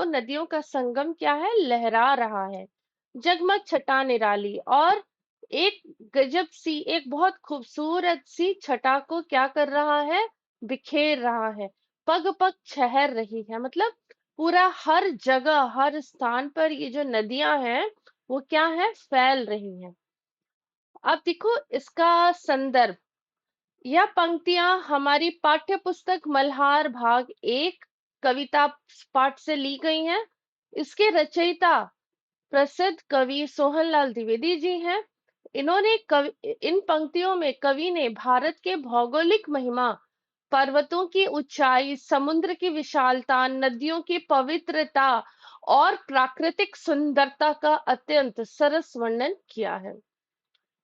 नदियों का संगम क्या है, लहरा रहा है। जगमग छटा निराली, और एक गजब सी, एक बहुत खूबसूरत सी छटा को क्या कर रहा है, बिखेर रहा है। पग पग छहर रही है, मतलब पूरा हर जगह हर स्थान पर ये जो नदियां हैं वो क्या है, फैल रही हैं। अब देखो इसका संदर्भ, यह पंक्तियां हमारी पाठ्य पुस्तक मल्हार भाग 1 कविता पाठ से ली गई हैं। इसके रचयिता प्रसिद्ध कवि सोहनलाल द्विवेदी जी हैं। इन पंक्तियों में कवि ने भारत के भौगोलिक महिमा, पर्वतों की ऊंचाई, समुद्र की विशालता, नदियों की पवित्रता और प्राकृतिक सुंदरता का अत्यंत सरस वर्णन किया है।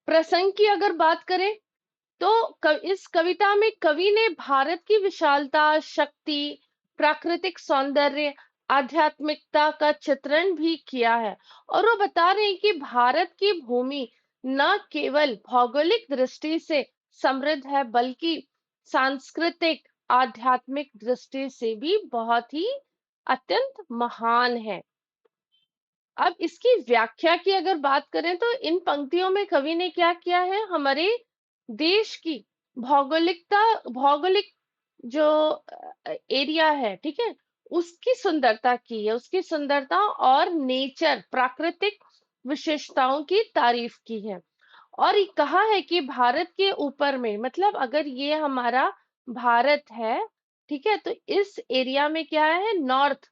प्रसंग की अगर बात करें तो इस कविता में कवि ने भारत की विशालता, शक्ति, प्राकृतिक सौंदर्य, आध्यात्मिकता का चित्रण भी किया है। और वो बता रहे हैं कि भारत की भूमि न केवल भौगोलिक दृष्टि से समृद्ध है, बल्कि सांस्कृतिक, आध्यात्मिक दृष्टि से भी बहुत ही अत्यंत महान है। अब इसकी व्याख्या की अगर बात करें तो इन पंक्तियों में कवि ने क्या किया है, हमारे देश की भौगोलिक जो एरिया है, ठीक है, उसकी सुंदरता की है, उसकी सुंदरता और नेचर, प्राकृतिक विशेषताओं की तारीफ की है। और ये कहा है कि भारत के ऊपर में, मतलब अगर ये हमारा भारत है, ठीक है, तो इस एरिया में क्या है, नॉर्थ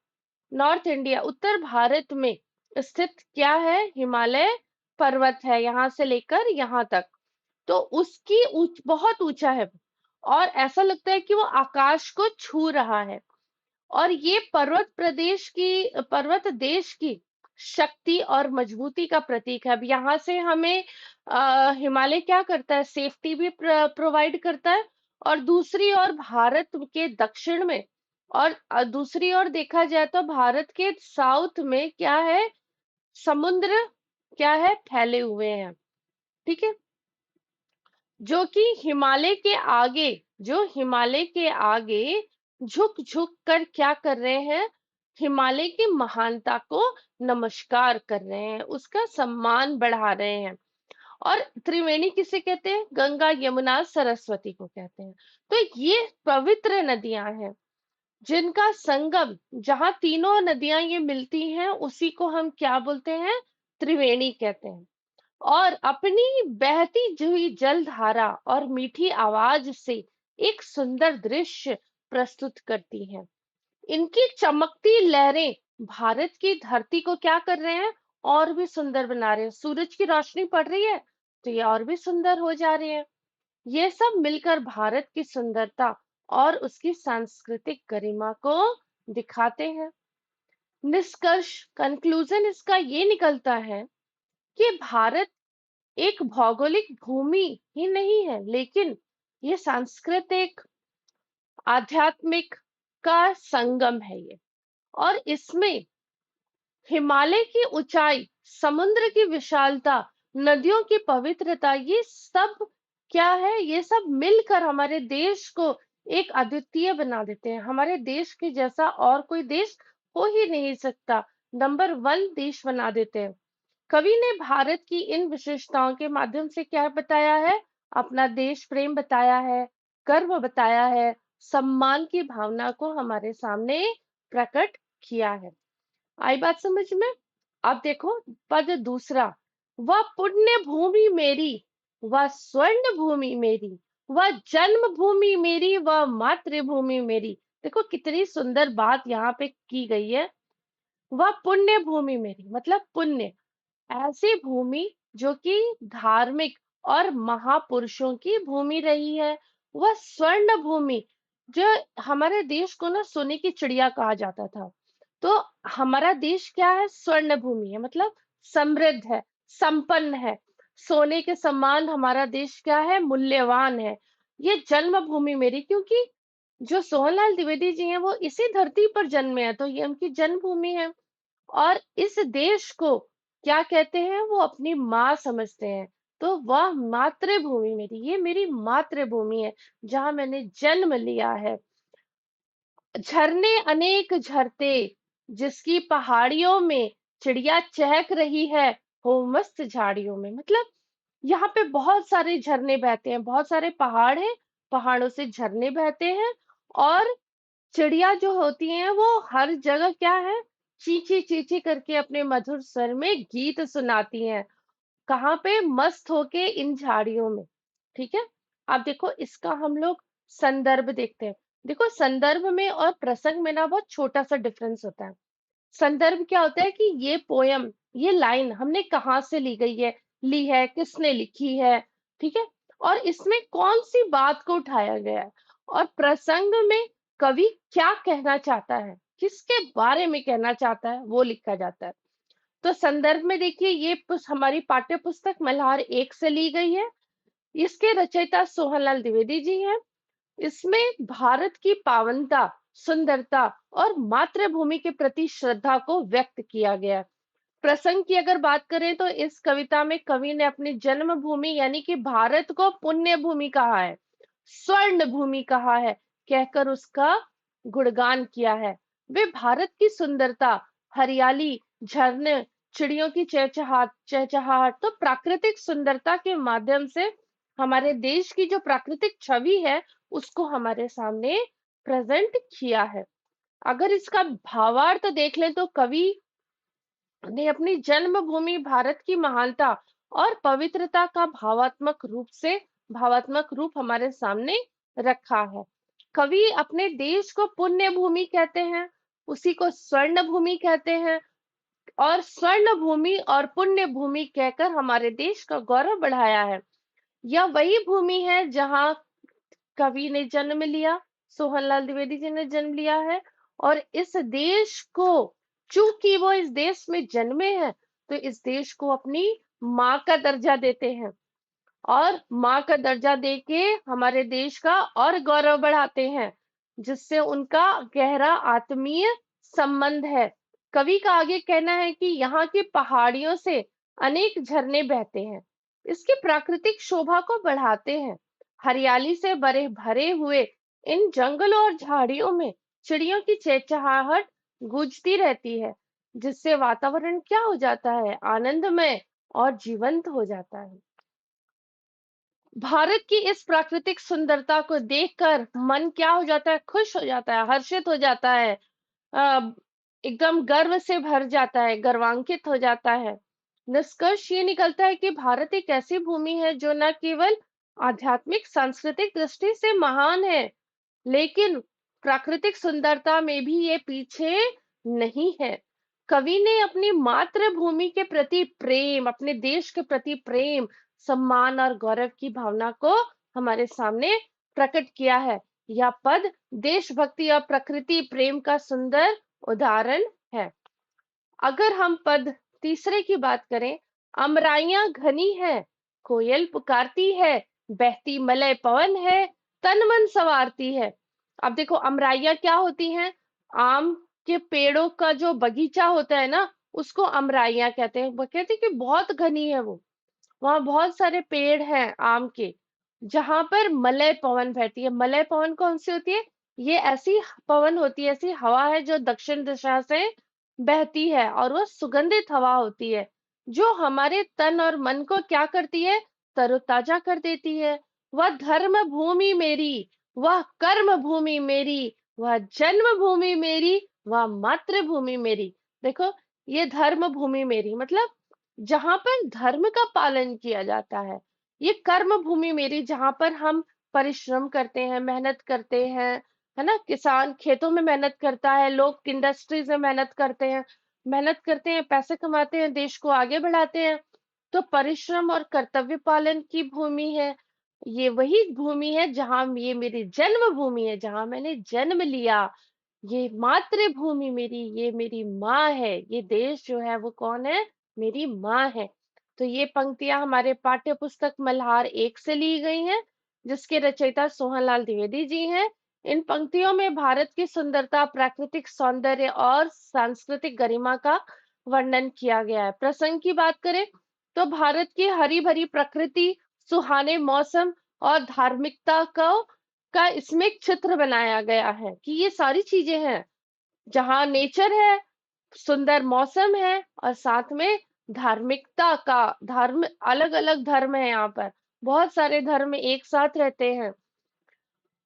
नॉर्थ इंडिया, उत्तर भारत में स्थित क्या है, हिमालय पर्वत है, यहाँ से लेकर यहाँ तक। तो उसकी बहुत ऊंचा है, और ऐसा लगता है कि वो आकाश को छू रहा है। और ये पर्वत देश की शक्ति और मजबूती का प्रतीक है। अब यहाँ से हमें हिमालय क्या करता है, सेफ्टी भी प्रोवाइड करता है। और दूसरी ओर भारत के दक्षिण में, और दूसरी ओर देखा जाए तो भारत के साउथ में क्या है, समुद्र क्या है, फैले हुए हैं, ठीक है, जो कि हिमालय के आगे झुक झुक कर क्या कर रहे हैं, हिमालय की महानता को नमस्कार कर रहे हैं, उसका सम्मान बढ़ा रहे हैं। और त्रिवेणी किसे कहते हैं, गंगा, यमुना, सरस्वती को कहते हैं। तो ये पवित्र नदियां हैं जिनका संगम, जहां तीनों नदियां ये मिलती हैं, उसी को हम क्या बोलते हैं, त्रिवेणी कहते हैं। और अपनी बहती हुई जलधारा और मीठी आवाज से एक सुंदर दृश्य प्रस्तुत करती हैं। इनकी चमकती लहरें भारत की धरती को क्या कर रहे हैं, और भी सुंदर बना रहे हैं। सूरज की रोशनी पड़ रही है तो ये और भी सुंदर हो जा रहे हैं। ये सब मिलकर भारत की सुंदरता और उसकी सांस्कृतिक गरिमा को दिखाते हैं। निष्कर्ष, कंक्लूजन इसका ये निकलता है कि भारत एक भौगोलिक भूमि ही नहीं है, लेकिन ये सांस्कृतिक, आध्यात्मिक का संगम है ये। और इसमें हिमालय की ऊंचाई, समुद्र की विशालता, नदियों की पवित्रता, ये सब क्या है, ये सब मिलकर हमारे देश को एक अद्वितीय बना देते हैं। हमारे देश के जैसा और कोई देश हो ही नहीं सकता, नंबर 1 देश बना देते हैं। कवि ने भारत की इन विशेषताओं के माध्यम से क्या बताया है, अपना देश प्रेम बताया है, गर्व बताया है, सम्मान की भावना को हमारे सामने प्रकट किया है। आई बात समझ में? अब देखो पद दूसरा, वह पुण्य भूमि मेरी, वह स्वर्ण भूमि मेरी, वह जन्म भूमि मेरी, वह मातृभूमि मेरी। देखो कितनी सुंदर बात यहाँ पे की गई है। वह पुण्य भूमि मेरी, मतलब पुण्य, ऐसी भूमि जो कि धार्मिक और महापुरुषों की भूमि रही है। वह स्वर्ण भूमि, जो हमारे देश को ना सोने की चिड़िया कहा जाता था, तो हमारा देश क्या है, स्वर्ण भूमि है, मतलब समृद्ध है, संपन्न है, सोने के समान हमारा देश क्या है, मूल्यवान है। ये जन्मभूमि मेरी, क्योंकि जो सोहनलाल द्विवेदी जी हैं वो इसी धरती पर जन्मे हैं, तो ये उनकी जन्मभूमि है। और इस देश को क्या कहते हैं, वो अपनी माँ समझते हैं। तो वह मातृभूमि मेरी, ये मेरी मातृभूमि है जहां मैंने जन्म लिया है। झरने अनेक झरते, जिसकी पहाड़ियों में चिड़िया चहक रही है, हो मस्त झाड़ियों में। मतलब यहाँ पे बहुत सारे झरने बहते हैं, बहुत सारे पहाड़ हैं, पहाड़ों से झरने बहते हैं, और चिड़िया जो होती हैं वो हर जगह क्या है, चींची चींची करके अपने मधुर स्वर में गीत सुनाती हैं। कहाँ पे, मस्त होके इन झाड़ियों में। ठीक है। अब देखो इसका हम लोग संदर्भ देखते हैं। देखो संदर्भ में और प्रसंग में ना बहुत छोटा सा डिफरेंस होता है। संदर्भ क्या होता है कि ये पोयम, ये लाइन हमने कहाँ से ली है, किसने लिखी है, ठीक है, और इसमें कौन सी बात को उठाया गया है। और प्रसंग में कवि क्या कहना चाहता है, किसके बारे में कहना चाहता है, वो लिखा जाता है। तो संदर्भ में देखिए, ये हमारी पाठ्य पुस्तक मल्हार 1 से ली गई है। इसके रचयिता सोहनलाल द्विवेदी जी हैं। इसमें भारत की पावनता, सुंदरता और मातृभूमि के प्रति श्रद्धा को व्यक्त किया गया है। प्रसंग की अगर बात करें तो इस कविता में कवि ने अपनी जन्मभूमि यानी कि भारत को पुण्य भूमि कहा है, स्वर्ण भूमि कहा है, कहकर उसका गुणगान किया है। वे भारत की सुंदरता, हरियाली, झरने, चिड़ियों की चहचहाट चहचहाट तो प्राकृतिक सुंदरता के माध्यम से हमारे देश की जो प्राकृतिक छवि है उसको हमारे सामने प्रेजेंट किया है। अगर इसका भावार्थ देख लें तो कवि ने अपनी जन्मभूमि भारत की महानता और पवित्रता का भावात्मक रूप हमारे सामने रखा है। कवि अपने देश को पुण्य भूमि कहते हैं, उसी को स्वर्ण भूमि कहते हैं, और स्वर्ण भूमि और पुण्य भूमि कहकर हमारे देश का गौरव बढ़ाया है। यह वही भूमि है जहां कवि ने जन्म लिया, सोहनलाल द्विवेदी जी ने जन्म लिया है। और इस देश को, चूंकि वो इस देश में जन्मे हैं, तो इस देश को अपनी माँ का दर्जा देते हैं, और माँ का दर्जा देके हमारे देश का और गौरव बढ़ाते हैं, जिससे उनका गहरा आत्मीय संबंध है। कवि का आगे कहना है कि यहाँ की पहाड़ियों से अनेक झरने बहते हैं, इसकी प्राकृतिक शोभा को बढ़ाते हैं। हरियाली से भरे भरे हुए इन जंगलों और झाड़ियों में चिड़ियों की चहचहाहट गूंजती रहती है, जिससे वातावरण क्या हो जाता है, आनंदमय और जीवंत हो जाता है। भारत की इस प्राकृतिक सुंदरता को देखकर मन क्या हो जाता है, खुश हो जाता है, हर्षित हो जाता है, अ, एकदम गर्व से भर जाता है, गर्वांकित हो जाता है। निष्कर्ष ये निकलता है कि भारत एक ऐसी भूमि है जो न केवल आध्यात्मिक सांस्कृतिक दृष्टि से महान है, लेकिन प्राकृतिक सुंदरता में भी ये पीछे नहीं है। कवि ने अपनी मातृभूमि के प्रति प्रेम, अपने देश के प्रति प्रेम, सम्मान और गौरव की भावना को हमारे सामने प्रकट किया है। यह पद देशभक्ति और प्रकृति प्रेम का सुंदर उदाहरण है। अगर हम पद तीसरे की बात करें, अमराइयां घनी है, कोयल पुकारती है, बहती मलय पवन है, तन मन संवारती है। अब देखो अमराइयां क्या होती हैं, आम के पेड़ों का जो बगीचा होता है ना, उसको अमराइयां कहते हैं। वो कहते हैं कि बहुत घनी है वो, वहां बहुत सारे पेड़ हैं आम के, जहां पर मलय पवन बहती है। मलय पवन कौन सी होती है, ये ऐसी पवन होती है, ऐसी हवा है जो दक्षिण दिशा से बहती है, और वह सुगंधित हवा होती है, जो हमारे तन और मन को क्या करती है, तरोताजा कर देती है। वह धर्म भूमि मेरी, वह कर्म भूमि मेरी, वह जन्म भूमि मेरी, वह मातृभूमि मेरी। देखो, ये धर्म भूमि मेरी मतलब जहां पर धर्म का पालन किया जाता है। ये कर्म भूमि मेरी, जहां पर हम परिश्रम करते हैं, मेहनत करते हैं, है ना, किसान खेतों में मेहनत करता है, लोग इंडस्ट्रीज में मेहनत करते हैं, पैसे कमाते हैं, देश को आगे बढ़ाते हैं। तो परिश्रम और कर्तव्य पालन की भूमि है। ये वही भूमि है जहां ये मेरी जन्म भूमि है, जहां मैंने जन्म लिया। ये मातृभूमि मेरी, ये मेरी माँ है। ये देश जो है वो कौन है, मेरी माँ है। तो ये पंक्तियां हमारे पाठ्य पुस्तक मल्हार 1 से ली गई हैं, जिसके रचयिता सोहनलाल द्विवेदी जी हैं। इन पंक्तियों में भारत की सुंदरता, प्राकृतिक सौंदर्य और सांस्कृतिक गरिमा का वर्णन किया गया है। प्रसंग की बात करें तो भारत की हरी भरी प्रकृति, सुहाने मौसम और धार्मिकता का इसमें एक चित्र बनाया गया है कि ये सारी चीजें हैं। जहाँ नेचर है, सुंदर मौसम है और साथ में धार्मिकता का धर्म, अलग-अलग धर्म है यहाँ पर। बहुत सारे धर्म एक साथ रहते हैं।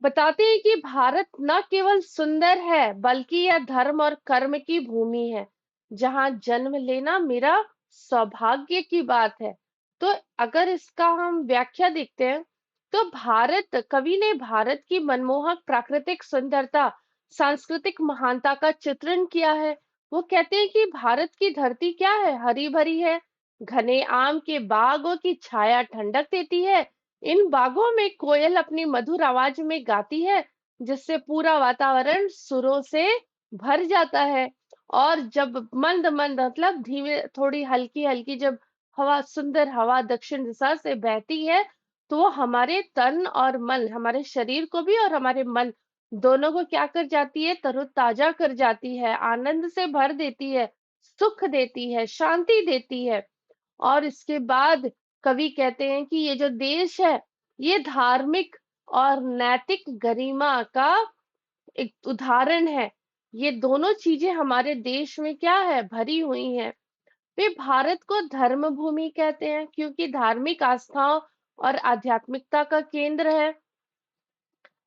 बताते हैं कि भारत न केवल सुंदर है बल्कि यह धर्म और कर्म की भूमि है, जहाँ जन्म लेना मेरा सौभाग्य की बात है। तो अगर इसका हम व्याख्या देखते हैं, तो भारत, कवि ने भारत की मनमोहक प्राकृतिक सुंदरता, सांस्कृतिक महानता का चित्रण किया है। वो कहते हैं कि भारत की धरती क्या है, हरी भरी है, घने आम के बागों की छाया ठंडक देती है। इन बागों में कोयल अपनी मधुर आवाज में गाती है, जिससे पूरा वातावरण सुरों से भर जाता है। और जब मंद मंद मतलब धीमे, थोड़ी हल्की हल्की जब हवा, सुंदर हवा दक्षिण दिशा से बहती है, तो वो हमारे तन और मन, हमारे शरीर को भी और हमारे मन दोनों को क्या कर जाती है, तरोताजा कर जाती है, आनंद से भर देती है, सुख देती है, शांति देती है। और इसके बाद कवि कहते हैं कि ये जो देश है, ये धार्मिक और नैतिक गरिमा का एक उदाहरण है। ये दोनों चीजें हमारे देश में क्या है, भरी हुई हैं। वे भारत को धर्म भूमि कहते हैं क्योंकि धार्मिक आस्थाओं और आध्यात्मिकता का केंद्र है।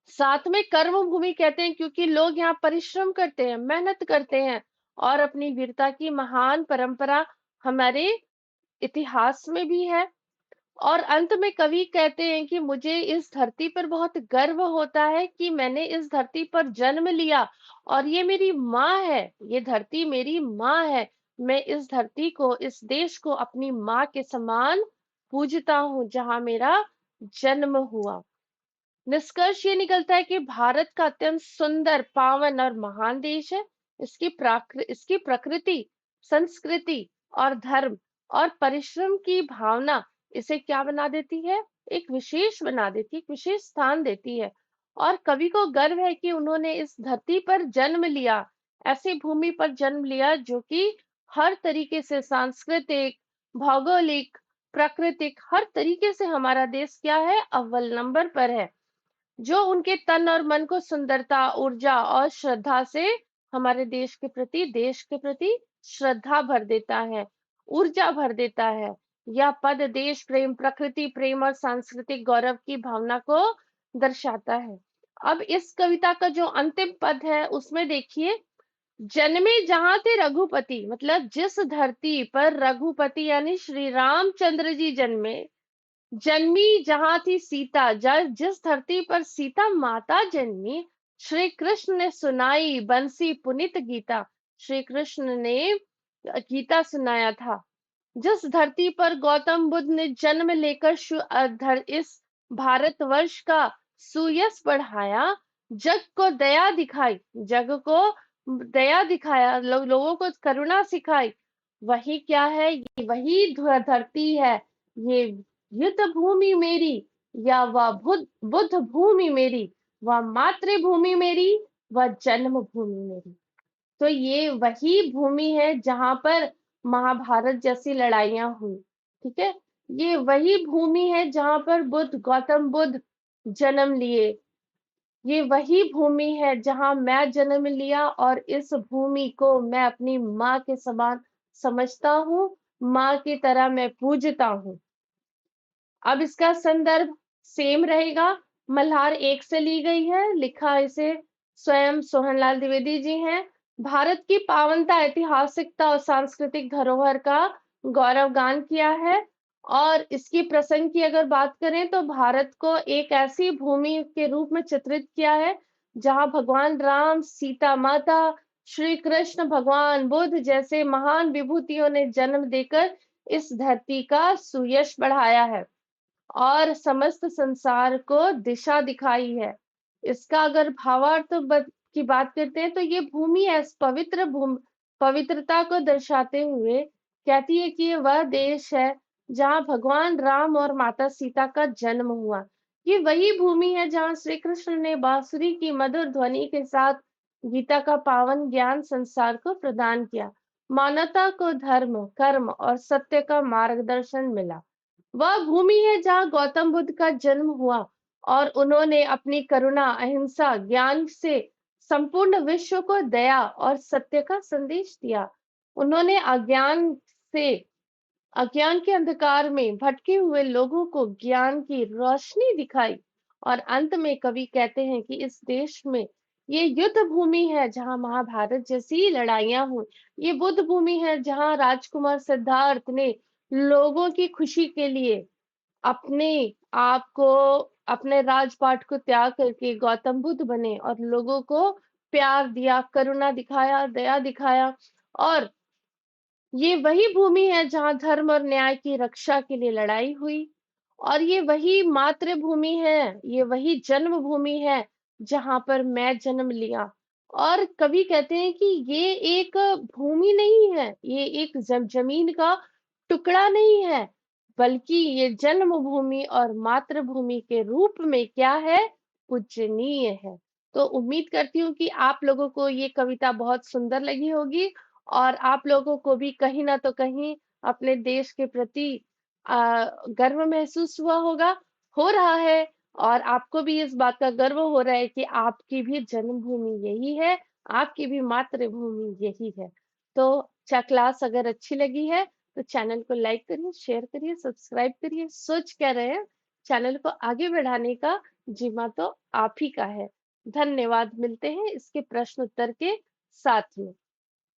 साथ में कर्म भूमि कहते हैं क्योंकि लोग यहाँ परिश्रम करते हैं, मेहनत करते हैं और अपनी वीरता की महान परंपरा हमारे इतिहास में भी है। और अंत में कवि कहते हैं कि मुझे इस धरती पर बहुत गर्व होता है कि मैंने इस धरती पर जन्म लिया और ये मेरी माँ है, ये धरती मेरी माँ है। मैं इस धरती को, इस देश को अपनी माँ के समान पूजता हूँ, जहाँ मेरा जन्म हुआ। निष्कर्ष ये निकलता है कि भारत का अत्यंत सुंदर, पावन और महान देश है। इसकी प्रकृति, संस्कृति और धर्म और परिश्रम की भावना इसे क्या बना देती है, एक विशेष बना देती है, एक विशेष स्थान देती है। और कवि को गर्व है कि उन्होंने इस धरती पर जन्म लिया, ऐसी भूमि पर जन्म लिया जो कि हर तरीके से सांस्कृतिक, भौगोलिक, प्राकृतिक, हर तरीके से हमारा देश क्या है, अव्वल नंबर पर है। जो उनके तन और मन को सुंदरता, ऊर्जा और श्रद्धा से हमारे देश के प्रति श्रद्धा भर देता है, ऊर्जा भर देता है। यह पद देश प्रेम, प्रकृति प्रेम और सांस्कृतिक गौरव की भावना को दर्शाता है। अब इस कविता का जो अंतिम पद है उसमें देखिए, जन्मे जहां थे रघुपति, मतलब जिस धरती पर रघुपति यानी श्री रामचंद्र जी जन्मे, जन्मी जहां थी सीता, जिस धरती पर सीता माता जन्मी, श्री कृष्ण ने सुनाई बंसी पुनित गीता, श्री कृष्ण ने गीता सुनाया था। जिस धरती पर गौतम बुद्ध ने जन्म लेकर इस भारतवर्ष का सुयश बढ़ाया, जग को दया दिखाई, जग को दया दिखाया, लोगों को करुणा सिखाई, वही क्या है, ये वही धरती है, ये युद्ध भूमि मेरी, या वह बुद्ध भूमि मेरी, वह मातृभूमि मेरी, वह जन्म भूमि मेरी। तो ये वही भूमि है जहां पर महाभारत जैसी लड़ाइयां हुई। ठीक है, ये वही भूमि है जहां पर गौतम बुद्ध जन्म लिए। ये वही भूमि है जहां मैं जन्म लिया और इस भूमि को मैं अपनी माँ के समान समझता हूँ, माँ की तरह मैं पूजता हूँ। अब इसका संदर्भ सेम रहेगा, मल्हार एक से ली गई है, लिखा इसे स्वयं सोहनलाल द्विवेदी जी हैं। भारत की पावनता, ऐतिहासिकता और सांस्कृतिक धरोहर का गौरवगान किया है। और इसकी प्रसंग की अगर बात करें तो भारत को एक ऐसी भूमि के रूप में चित्रित किया है जहां भगवान राम, सीता माता, श्री कृष्ण, भगवान बुद्ध जैसे महान विभूतियों ने जन्म देकर इस धरती का सुयश बढ़ाया है और समस्त संसार को दिशा दिखाई है। इसका अगर भावार्थ की बात करते हैं तो ये भूमि पवित्रता को दर्शाते हुए कहती है कि ये वह देश है जहाँ भगवान राम और माता सीता का जन्म हुआ। ये वही भूमि है जहाँ श्री कृष्ण ने बांसुरी की मधुर ध्वनि के साथ गीता का पावन ज्ञान संसार को प्रदान किया। मानवता को धर्म, कर्म और सत्य का मार्गदर्शन मिला। वह भूमि है जहाँ गौतम बुद्ध का जन्म हुआ और उन्होंने अपनी करुणा, अहिंसा, ज्ञान से संपूर्ण विश्व को दया और सत्य का संदेश दिया। उन्होंने अज्ञान के अंधकार में भटके हुए लोगों को ज्ञान की रोशनी दिखाई। और अंत में कवि कहते हैं कि इस देश में ये युद्ध भूमि है जहां महाभारत जैसी लड़ाइयां हुई। ये बुद्ध भूमि है जहां राजकुमार सिद्धार्थ ने लोगों की खुशी के लिए अपने आप को, अपने राजपाट को त्याग करके गौतम बुद्ध बने और लोगों को प्यार दिया, करुणा दिखाया, दया दिखाया। और ये वही भूमि है जहाँ धर्म और न्याय की रक्षा के लिए लड़ाई हुई। और ये वही मातृभूमि है, ये वही जन्मभूमि है जहां पर मैं जन्म लिया। और कवि कहते हैं कि ये एक भूमि नहीं है, ये एक जमीन का टुकड़ा नहीं है, बल्कि ये जन्मभूमि और मातृभूमि के रूप में क्या है, पूजनीय है। तो उम्मीद करती हूँ कि आप लोगों को ये कविता बहुत सुंदर लगी होगी और आप लोगों को भी कहीं ना तो कहीं अपने देश के प्रति गर्व महसूस हुआ होगा, हो रहा है। और आपको भी इस बात का गर्व हो रहा है कि आपकी भी जन्मभूमि यही है, आपकी भी मातृभूमि यही है। तो क्लास अगर अच्छी लगी है तो चैनल को लाइक करिए, शेयर करिए, सब्सक्राइब करिए। सोच क्या रहे हैं, चैनल को आगे बढ़ाने का जिम्मा तो आप ही का है। धन्यवाद। मिलते हैं इसके प्रश्न उत्तर के साथ में।